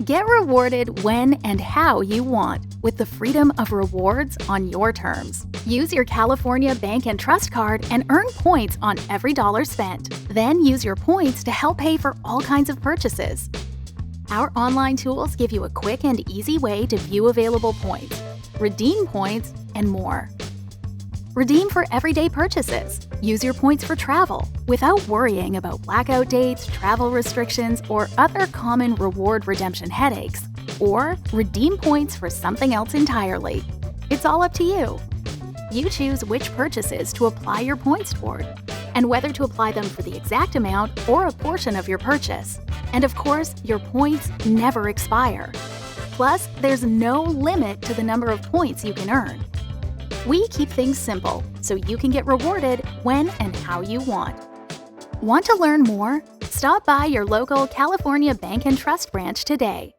Get rewarded when and how you want with the freedom of rewards on your terms. Use your California Bank and Trust card and earn points on every dollar spent. Then use your points to help pay for all kinds of purchases. Our online tools give you a quick and easy way to view available points, redeem points, and more. Redeem for everyday purchases. Use your points for travel without worrying about blackout dates, travel restrictions, or other common reward redemption headaches. Or redeem points for something else entirely. It's all up to you. You choose which purchases to apply your points toward, and whether to apply them for the exact amount or a portion of your purchase. And of course, your points never expire. Plus, there's no limit to the number of points you can earn. We keep things simple so you can get rewarded when and how you want. Want to learn more? Stop by your local California Bank and Trust branch today.